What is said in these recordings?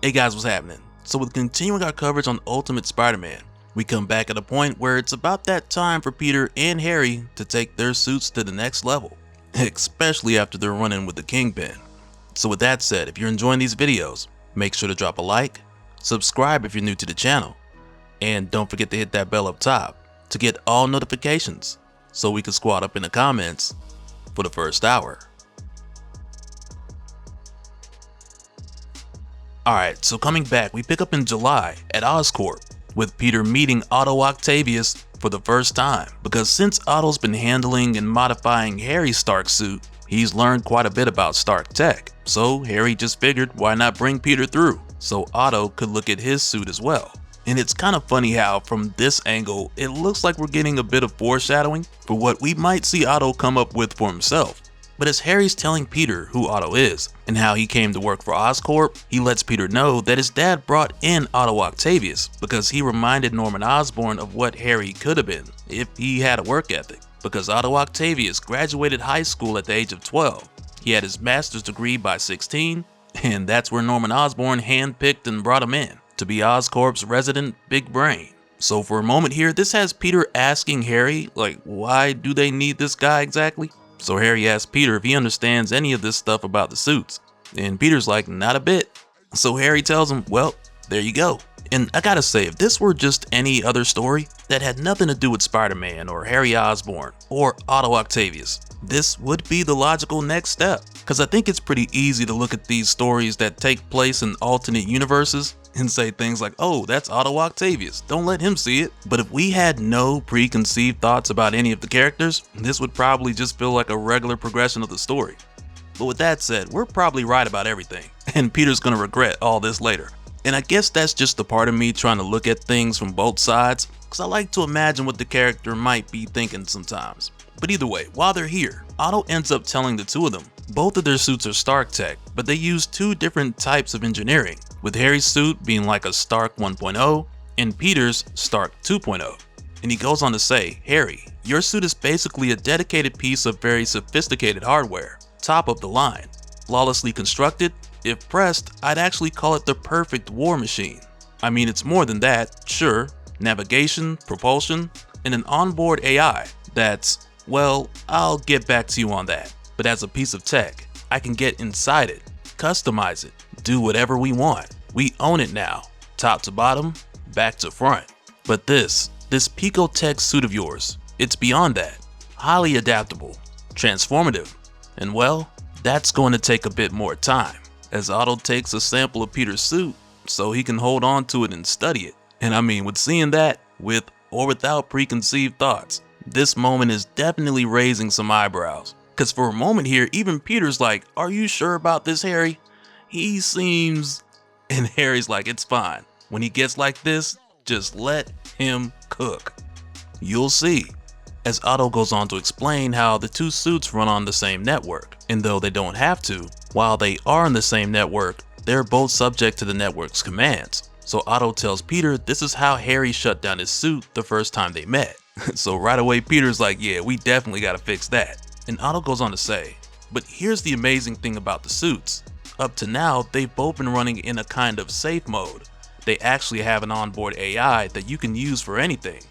Hey guys, what's happening? So with continuing our coverage on Ultimate Spider-Man, we come back at a point where it's about that time for Peter and Harry to take their suits to the next level, especially after their run-in with the Kingpin. So with that said, if you're enjoying these videos, make sure to drop a like, subscribe if you're new to the channel, and don't forget to hit that bell up top to get all notifications so we can squad up in the comments for the first hour. Alright, so coming back, we pick up in July at Oscorp, with Peter meeting Otto Octavius for the first time, because since Otto's been handling and modifying Harry's Stark suit, he's learned quite a bit about Stark tech, so Harry just figured why not bring Peter through, so Otto could look at his suit as well. And it's kind of funny how, from this angle, it looks like we're getting a bit of foreshadowing for what we might see Otto come up with for himself. But as Harry's telling Peter who Otto is and how he came to work for Oscorp, he lets Peter know that his dad brought in Otto Octavius because he reminded Norman Osborn of what Harry could have been if he had a work ethic. Because Otto Octavius graduated high school at the age of 12. He had his master's degree by 16, and that's where Norman Osborn handpicked and brought him in to be Oscorp's resident big brain. So for a moment here, this has Peter asking Harry, like, why do they need this guy exactly? So Harry asks Peter if he understands any of this stuff about the suits, and Peter's like, not a bit. So Harry tells him, well, there you go. And I gotta say, if this were just any other story that had nothing to do with Spider-Man or Harry Osborn or Otto Octavius, this would be the logical next step. Cause I think it's pretty easy to look at these stories that take place in alternate universes and say things like, oh, that's Otto Octavius, don't let him see it. But if we had no preconceived thoughts about any of the characters, this would probably just feel like a regular progression of the story. But with that said, we're probably right about everything, and Peter's gonna regret all this later. And I guess that's just the part of me trying to look at things from both sides, because I like to imagine what the character might be thinking sometimes. But either way, while they're here, Otto ends up telling the two of them both of their suits are Stark tech, but they use two different types of engineering, with Harry's suit being like a Stark 1.0 and Peter's Stark 2.0. And he goes on to say, Harry, your suit is basically a dedicated piece of very sophisticated hardware, top of the line, flawlessly constructed. If pressed, I'd actually call it the perfect war machine. I mean, it's more than that, sure, navigation, propulsion, and an onboard AI that's, well, I'll get back to you on that. But as a piece of tech, I can get inside it, customize it, do whatever we want. We own it now, top to bottom, back to front. But this Picotech suit of yours, it's beyond that. Highly adaptable, transformative, and well, that's going to take a bit more time, as Otto takes a sample of Peter's suit so he can hold on to it and study it. And I mean, with seeing that, with or without preconceived thoughts, this moment is definitely raising some eyebrows. Cause for a moment here, even Peter's like, are you sure about this, Harry? He seems... And Harry's like, it's fine. When he gets like this, just let him cook. You'll see. As Otto goes on to explain how the two suits run on the same network, and though they don't have to, while they are in the same network, they're both subject to the network's commands. So Otto tells Peter this is how Harry shut down his suit the first time they met. So right away Peter's like, yeah, we definitely gotta fix that. And Otto goes on to say, but here's the amazing thing about the suits. Up to now, they've both been running in a kind of safe mode. They actually have an onboard AI that you can use for anything.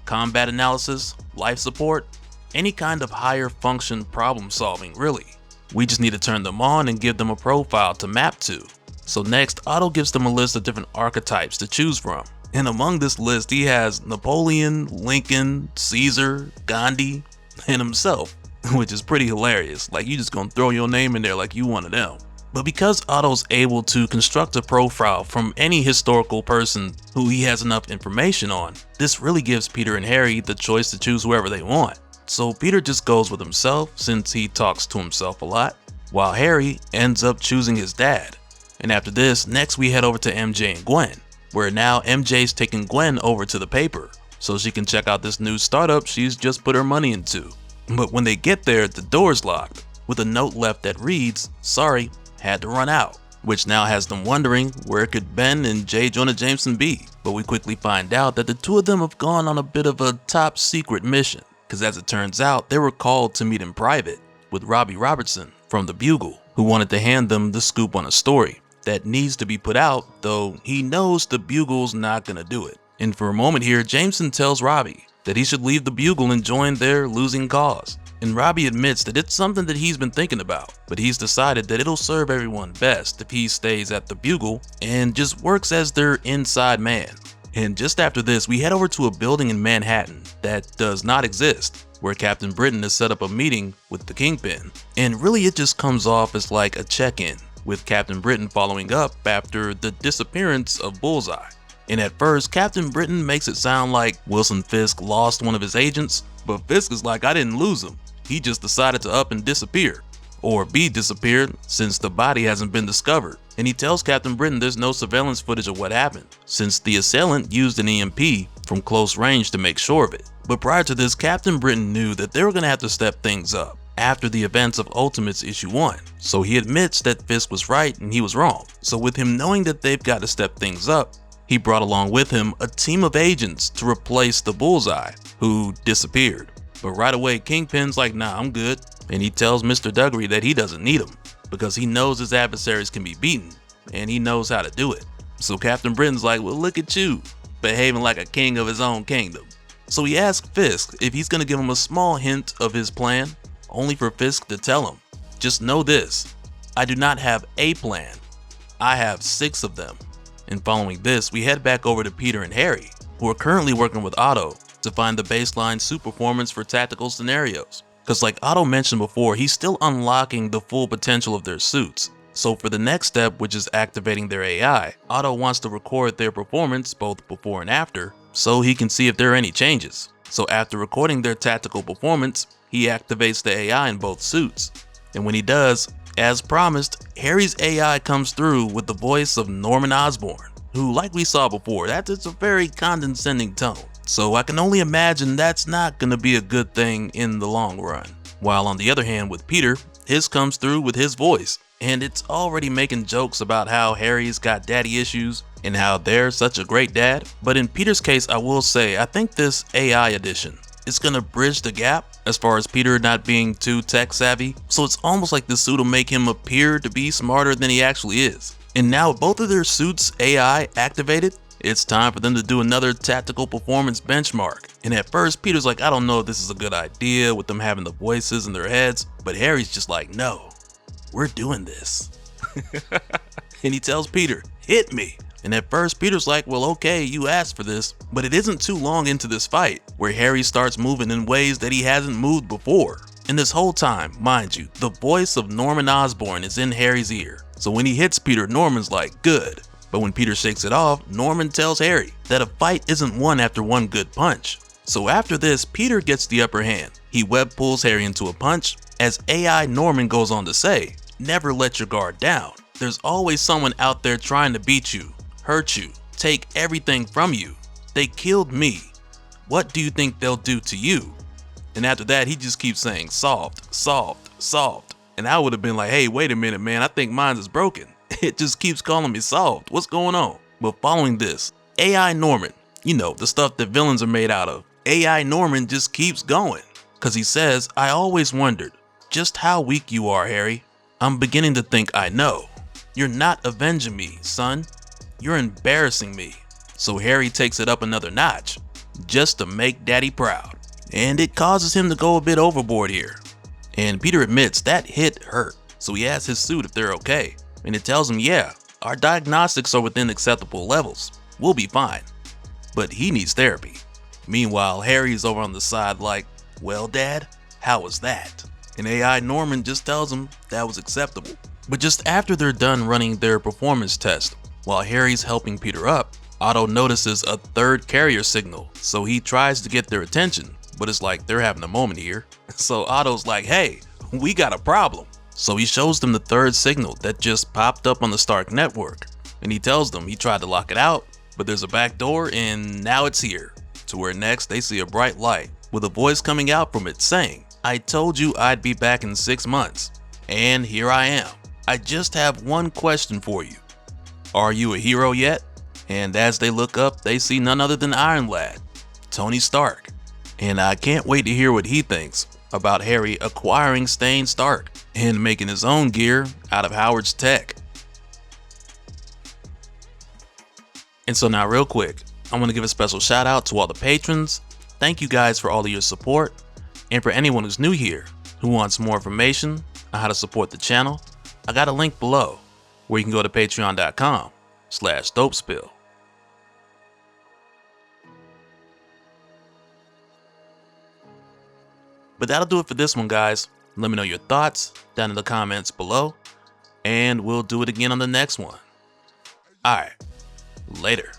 Combat analysis, life support, any kind of higher function problem solving, really. We just need to turn them on and give them a profile to map to. So next, Otto gives them a list of different archetypes to choose from. And among this list, he has Napoleon, Lincoln, Caesar, Gandhi, and himself. Which is pretty hilarious, like you just gonna throw your name in there like you one of them. But because Otto's able to construct a profile from any historical person who he has enough information on, this really gives Peter and Harry the choice to choose whoever they want. So Peter just goes with himself since he talks to himself a lot, while Harry ends up choosing his dad. And after this, next we head over to MJ and Gwen, where now MJ's taking Gwen over to the paper so she can check out this new startup she's just put her money into. But when they get there, the door's locked, with a note left that reads, sorry, had to run out, which now has them wondering where could Ben and J. Jonah Jameson be. But we quickly find out that the two of them have gone on a bit of a top secret mission, because as it turns out, they were called to meet in private with Robbie Robertson from The Bugle, who wanted to hand them the scoop on a story that needs to be put out, though he knows the Bugle's not gonna do it. And for a moment here, Jameson tells Robbie that he should leave the Bugle and join their losing cause. And Robbie admits that it's something that he's been thinking about, but he's decided that it'll serve everyone best if he stays at the Bugle and just works as their inside man. And just after this, we head over to a building in Manhattan that does not exist, where Captain Britain has set up a meeting with the Kingpin. And really it just comes off as like a check-in, with Captain Britain following up after the disappearance of Bullseye. And at first, Captain Britain makes it sound like Wilson Fisk lost one of his agents, but Fisk is like, I didn't lose him. He just decided to up and disappear, or be disappeared since the body hasn't been discovered. And he tells Captain Britain there's no surveillance footage of what happened, since the assailant used an EMP from close range to make sure of it. But prior to this, Captain Britain knew that they were going to have to step things up after the events of Ultimates issue 1. So he admits that Fisk was right and he was wrong. So with him knowing that they've got to step things up, he brought along with him a team of agents to replace the Bullseye, who disappeared. But right away, Kingpin's like, nah, I'm good. And he tells Mr. Duggery that he doesn't need him, because he knows his adversaries can be beaten, and he knows how to do it. So Captain Britain's like, well, look at you, behaving like a king of his own kingdom. So he asks Fisk if he's gonna give him a small hint of his plan, only for Fisk to tell him, just know this, I do not have a plan, I have 6 of them. And following this, we head back over to Peter and Harry, who are currently working with Otto to find the baseline suit performance for tactical scenarios. Because like Otto mentioned before, he's still unlocking the full potential of their suits. So for the next step, which is activating their AI, Otto wants to record their performance both before and after, so he can see if there are any changes. So after recording their tactical performance, he activates the AI in both suits. And when he does, as promised, Harry's AI comes through with the voice of Norman Osborn, who, like we saw before, that's a very condescending tone. So I can only imagine that's not gonna be a good thing in the long run. While on the other hand with Peter, his comes through with his voice, and it's already making jokes about how Harry's got daddy issues and how they're such a great dad. But in Peter's case, I will say, I think this AI edition is gonna bridge the gap as far as Peter not being too tech savvy. So it's almost like the suit will make him appear to be smarter than he actually is. And now with both of their suits AI activated, it's time for them to do another tactical performance benchmark. And at first, Peter's like, I don't know if this is a good idea with them having the voices in their heads, but Harry's just like, no, we're doing this. And he tells Peter, hit me. And at first, Peter's like, well, okay, you asked for this. But it isn't too long into this fight where Harry starts moving in ways that he hasn't moved before. And this whole time, mind you, the voice of Norman Osborn is in Harry's ear. So when he hits Peter, Norman's like, good. But when Peter shakes it off, Norman tells Harry that a fight isn't won after one good punch. So after this, Peter gets the upper hand. He web pulls Harry into a punch, as AI Norman goes on to say, never let your guard down. There's always someone out there trying to beat you, hurt you, take everything from you. They killed me. What do you think they'll do to you? And after that, he just keeps saying, solved, solved, solved. And I would have been like, hey, wait a minute, man, I think mine is broken. It just keeps calling me solved. What's going on? But following this, AI Norman, you know, the stuff that villains are made out of, AI Norman just keeps going. Cause he says, I always wondered just how weak you are, Harry. I'm beginning to think I know. You're not avenging me, son. You're embarrassing me. So Harry takes it up another notch, just to make daddy proud. And it causes him to go a bit overboard here. And Peter admits that hit hurt. So he asks his suit if they're okay. And it tells him, yeah, our diagnostics are within acceptable levels. We'll be fine. But he needs therapy. Meanwhile, Harry's over on the side like, well, Dad, how was that? And AI Norman just tells him that was acceptable. But just after they're done running their performance test, while Harry's helping Peter up, Otto notices a third carrier signal. So he tries to get their attention, but it's like they're having a moment here. So Otto's like, hey, we got a problem. So he shows them the third signal that just popped up on the Stark network. And he tells them he tried to lock it out, but there's a back door and now it's here. To where next they see a bright light with a voice coming out from it saying, I told you I'd be back in 6 months. And here I am. I just have one question for you. Are you a hero yet? And as they look up, they see none other than Iron Lad, Tony Stark. And I can't wait to hear what he thinks about Harry acquiring Stain Stark and making his own gear out of Howard's tech. And so now real quick, I want to give a special shout out to all the patrons. Thank you guys for all of your support. And for anyone who's new here, who wants more information on how to support the channel, I got a link below where you can go to patreon.com/DopeSpill. But that'll do it for this one, guys. Let me know your thoughts down in the comments below, and we'll do it again on the next one. Alright, later.